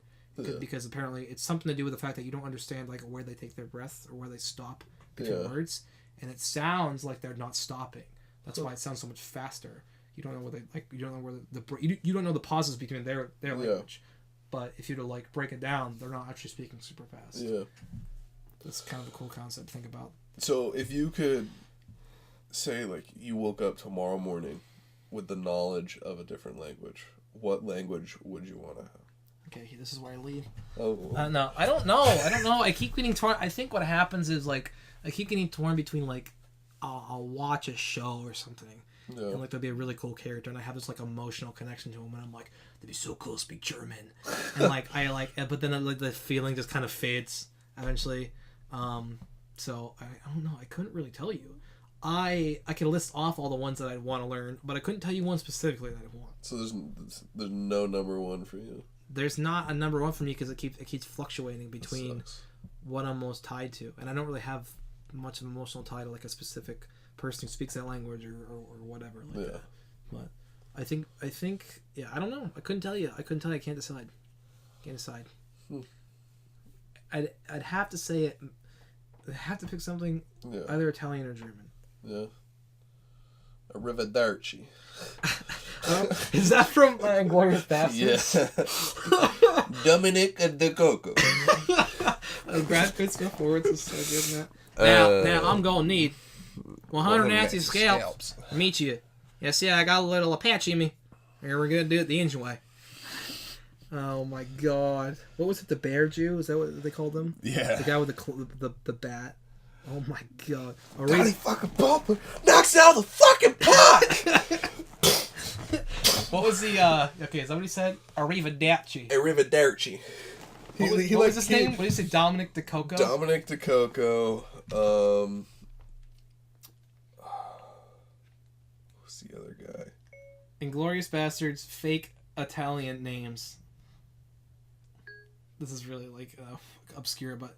Because apparently it's something to do with the fact that you don't understand where they take their breath or where they stop between words, and it sounds like they're not stopping. That's why it sounds so much faster. You don't know where they you don't know where you don't know the pauses between their language. But if you were to break it down, they're not actually speaking super fast. Yeah, that's kind of a cool concept to think about. So if you could say you woke up tomorrow morning with the knowledge of a different language, what language would you want to have? Okay, this is where I lead. Oh. No, I don't know. I keep getting torn. I think what happens is I keep getting torn between I'll watch a show or something, and there'll be a really cool character, and I have this emotional connection to him, and I'm like, that'd be so cool to speak German, and but then the feeling just kind of fades eventually. So I don't know. I couldn't really tell you. I could list off all the ones that I'd want to learn, but I couldn't tell you one specifically that I want. So there's no number one for you. There's not a number one for me because it keeps fluctuating between what I'm most tied to, and I don't really have much of an emotional tie to a specific person who speaks that language or whatever that. But I think I don't know. I couldn't tell you. I can't decide. I'd have to say it. I'd have to pick something either Italian or German. Yeah. Arrivederci. Is that from Inglourious Basterds? Yeah. Dominic de Coco. Brad Pitt's performance is so good in that. Now I'm gonna need 100 Nazi scalps to meet you. Yeah, see, I got a little Apache in me. And we're gonna do it the Indian way. Oh my god. What was it, the Bear Jew? Is that what they called them? Yeah. The guy with the bat. Oh my god. Donnie fucking Bumper knocks out the fucking pot! What was the, okay, is that what he said? Arrivederci. What was his name? What did he say? Dominic de Coco? Dominic de Coco. Who's the other guy? Inglourious Basterds, fake Italian names. This is really obscure, but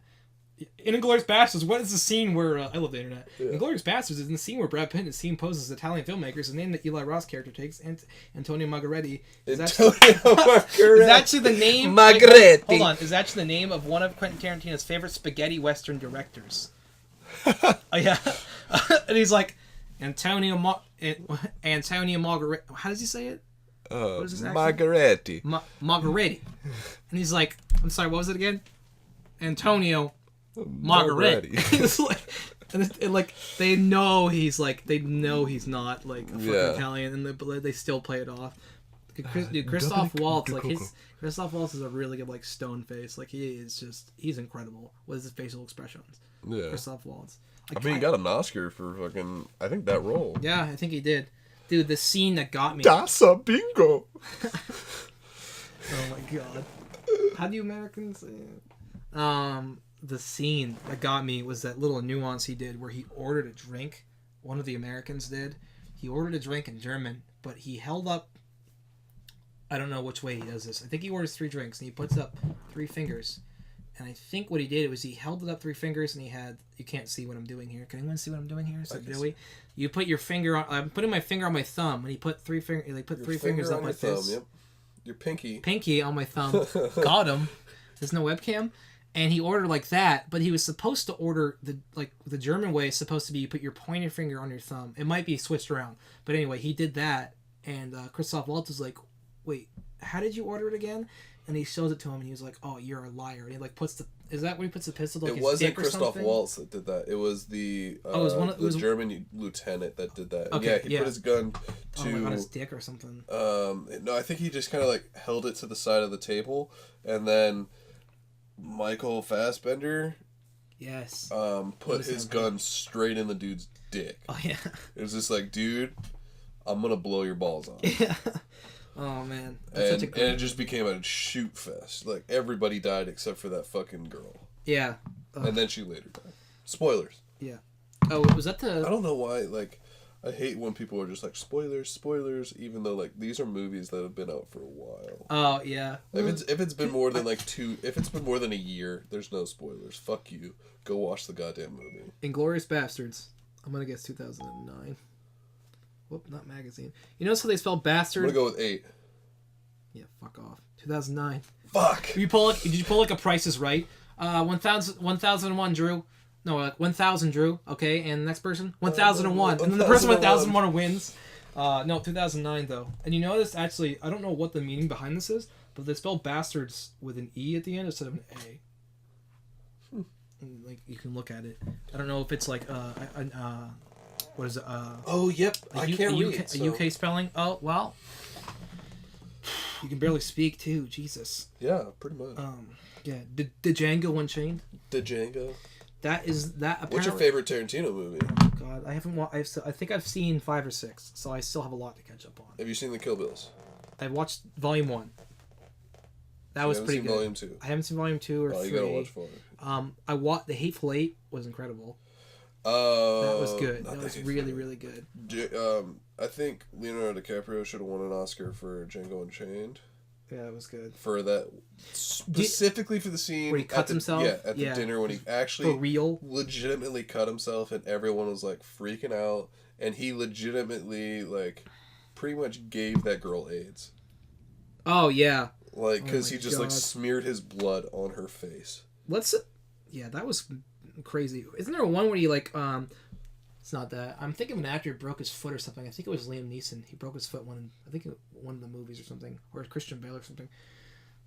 in Inglourious Basterds, what is the scene where I love the internet? Yeah. Inglourious Basterds is in the scene where Brad Pitt and his team poses as Italian filmmakers. The name that Eli Roth's character takes, Antonio Margaretti, is actually the name. Margaretti. Hold on, is actually the name of one of Quentin Tarantino's favorite spaghetti western directors. Oh yeah, and he's like Antonio Margaretti. How does he say it? Margaretti. Margaretti. And he's like, I'm sorry, what was it again? Antonio Margaretti. They know he's not a fucking Italian, and they still play it off. Christoph Waltz, Christoph Waltz is a really good stone face. He's incredible with his facial expressions. Yeah. Christoph Waltz. He got an Oscar for fucking, I think, that role. Yeah, I think he did. Dude, the scene that got me. Das a bingo. Oh my god. How do you Americans say it? the scene that got me was that little nuance he did where he ordered a drink. One of the Americans did. He ordered a drink in German, but he held up. I don't know which way he does this. I think he orders 3 drinks and he puts up 3 fingers. And I think what he did was he held it up 3 fingers and he had. You can't see what I'm doing here. Can anyone see what I'm doing here? So Joey, you put your finger on. I'm putting my finger on my thumb, and he put 3 fingers. Like put 3 fingers up like this. Yep. Your pinky. Pinky on my thumb. Got him. There's no webcam. And he ordered like that, but he was supposed to order the German way is supposed to be you put your pointer finger on your thumb. It might be switched around, but anyway, he did that, and Christoph Waltz was like, "Wait, how did you order it again?" And he shows it to him, and he was like, "Oh, you're a liar." And he like puts the is that when he puts the pistol? Like, it wasn't Christoph Waltz that did that. It was the German lieutenant that did that. Okay, yeah, he put his gun to on his dick or something. No, I think he just kind of like held it to the side of the table, and then Michael Fassbender, yes, put his gun straight in the dude's dick. Oh yeah, it was just like, dude, I'm gonna blow your balls off. Yeah. Oh man, and it just became a shoot fest. Like everybody died except for that fucking girl. Yeah. And then she later died. Spoilers. Yeah. Oh, was that the? I don't know why. Like, I hate when people are just like spoilers, even though like these are movies that have been out for a while. Oh yeah. If it's been more than like if it's been more than a year, there's no spoilers. Fuck you. Go watch the goddamn movie. Inglourious Bastards. I'm gonna guess 2009. Whoop, not magazine. You notice how they spell bastard? I'm gonna go with 8. Yeah, fuck off. 2009. Fuck. Did you pull like a Price is Right? 1001 Drew. No, 1000 Drew. Okay, and the next person 1001, and then the person 1001 wins. No, 2009 though. And you notice actually, I don't know what the meaning behind this is, but they spell bastards with an E at the end instead of an A. Like you can look at it. I don't know if it's like what is it? Oh, yep. I can't read. A UK spelling? Oh, well. You can barely speak, too. Jesus. Yeah, pretty much. Yeah. Django Unchained? Django. That apparently... What's your favorite Tarantino movie? Oh, God. I haven't watched... I think I've seen 5 or 6, so I still have a lot to catch up on. Have you seen the Kill Bills? I watched Volume 1. That was pretty good. Volume 2? I haven't seen Volume 2 or 3. You gotta watch 4. I watched The Hateful Eight was incredible. That was good. That was really, really good. I think Leonardo DiCaprio should have won an Oscar for Django Unchained. Yeah, it was good. For that, specifically for the scene where he cuts himself. Yeah, at the dinner when he actually for real legitimately cut himself, and everyone was like freaking out, and he legitimately like pretty much gave that girl AIDS. Oh yeah. Like, because he just like smeared his blood on her face. Yeah, that was crazy. Isn't there one where he like it's not that. I'm thinking of an actor who broke his foot or something. I think it was Liam Neeson. He broke his foot one of the movies or something, or Christian Bale or something.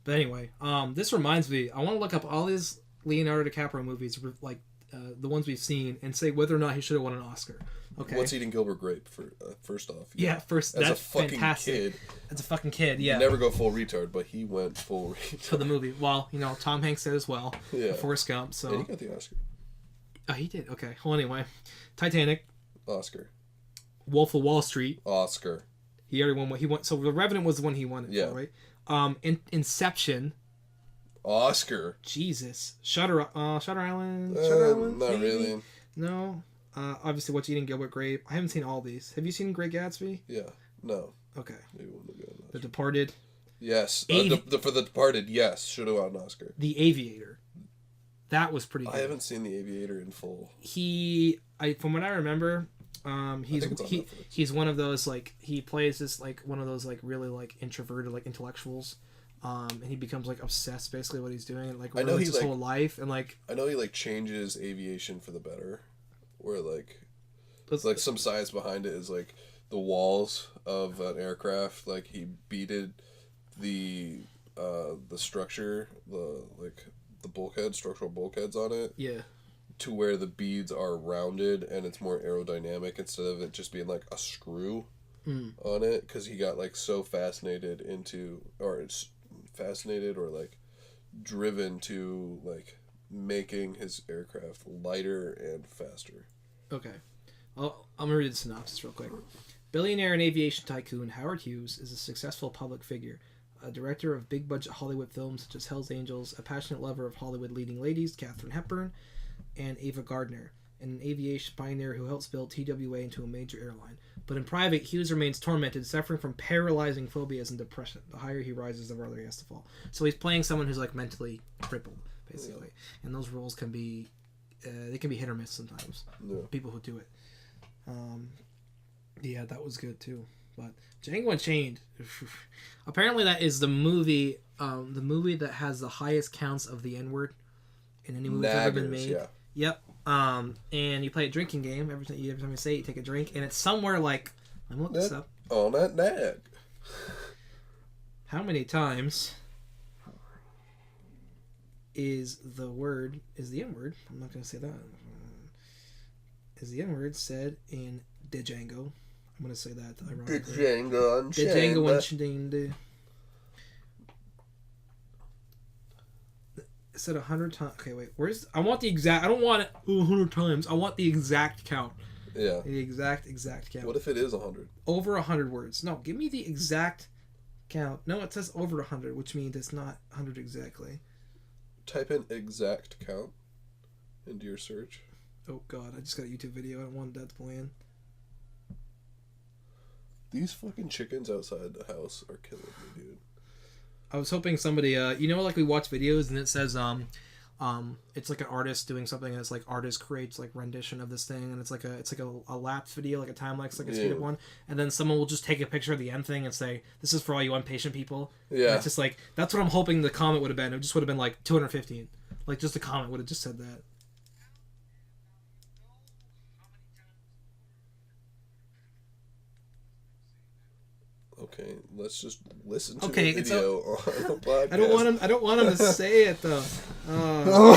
But anyway, this reminds me. I want to look up all these Leonardo DiCaprio movies, like the ones we've seen, and say whether or not he should have won an Oscar. Okay. What's Eating Gilbert Grape for first off? Yeah, first. As that's a fucking fantastic. Kid. As a fucking kid, yeah. You never go full retard, but he went full retard for the movie. Well, Tom Hanks did as well. Yeah. Forrest Gump. So. And he got the Oscar. Oh, he did. Okay. Well, anyway, Titanic. Oscar. Wolf of Wall Street. Oscar. He already won what he won. So The Revenant was the one he won it for, right? Inception. Oscar. Jesus. Shutter Island. Shutter Island. Not maybe? Really. No. Obviously, What's Eating Gilbert Grape. I haven't seen all these. Have you seen Great Gatsby? Yeah. No. Okay. Maybe we'll go The Departed. Yes. For The Departed, yes. Should have won an Oscar. The Aviator. That was pretty good. I haven't seen The Aviator in full. From what I remember, he's one of those like he plays this like one of those like really like introverted like intellectuals, and he becomes like obsessed basically what he's doing and like ruins his whole life and like I know he like changes aviation for the better, where like some science behind it is like the walls of an aircraft like he beaded the structure the bulkhead, structural bulkheads on it. Yeah. To where the beads are rounded and it's more aerodynamic instead of it just being like a screw on it. Because he got like so fascinated or like driven to like making his aircraft lighter and faster. Okay. I'm going to read the synopsis real quick. Billionaire and aviation tycoon Howard Hughes is a successful public figure. a director of big-budget Hollywood films such as Hell's Angels, a passionate lover of Hollywood leading ladies, Katharine Hepburn, and Ava Gardner, an aviation pioneer who helps build TWA into a major airline. But in private, Hughes remains tormented, suffering from paralyzing phobias and depression. The higher he rises, the farther he has to fall. So he's playing someone who's like mentally crippled, basically. Yeah. And those roles can be, they can be hit or miss sometimes. Yeah. People who do it. Yeah, that was good too. But Django Unchained, apparently that is the movie that has the highest counts of the N-word in any movie that's ever been made. Yeah. Yep. And you play a drinking game. Every time you say it, you take a drink, and it's somewhere like, I'm looking this up. On that nag. How many times is the N-word? I'm not going to say that. Is the N-word said in Django? I'm going to say that ironically. Django Unchained. Django Unchained. It said 100 times. Okay, wait. I want the exact. I don't want it 100 times. I want the exact count. Yeah. The exact count. What if it is 100? Over 100 words. No, give me the exact count. No, it says over 100, which means it's not 100 exactly. Type in exact count into your search. Oh, God. I just got a YouTube video. I don't want that to play in. These fucking chickens outside the house are killing me, dude. I was hoping somebody, like we watch videos and it says, it's like an artist doing something that's like artist creates like rendition of this thing, and it's like a lapse video, like a time lapse, like a speed up one, and then someone will just take a picture of the end thing and say, "This is for all you impatient people." Yeah, and it's just like that's what I'm hoping the comment would have been. It just would have been like 215, like just the comment would have just said that. Okay, let's just listen to the video on the podcast. I don't want him to say it though. Well,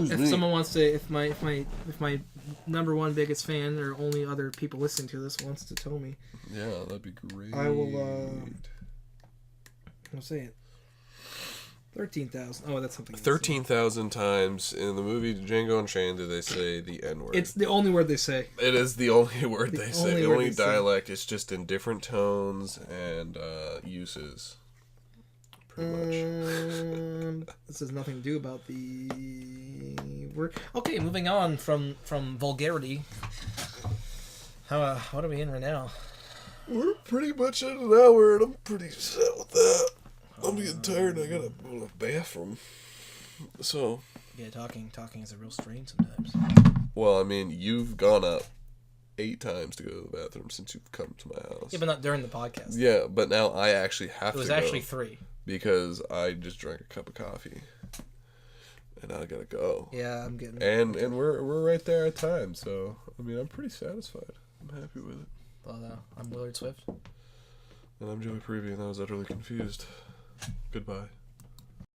if someone wants to, if my number one biggest fan or only other people listening to this wants to tell me, yeah, that'd be great. I will. I'll say it. 13,000. Oh, that's something. 13,000 times in the movie Django Unchained do they say the N-word. It's the only word they say. It is the only word they say. The only dialect. It's just in different tones and uses. Pretty much. This has nothing to do about the word. Okay, moving on from vulgarity. What are we in right now? We're pretty much at an hour, and I'm pretty set with that. I'm getting tired and I gotta go to the bathroom. So. Yeah, talking is a real strain sometimes. Well, I mean, you've gone up 8 times to go to the bathroom since you've come to my house. Yeah, but not during the podcast. Yeah, but now I actually have to go. It was actually 3. Because I just drank a cup of coffee. And I gotta go. Yeah, I'm getting. And we're right there at time, so I mean I'm pretty satisfied. I'm happy with it. Well, I'm Willard Swift. And I'm Joey Prevey, and I was utterly confused. Goodbye.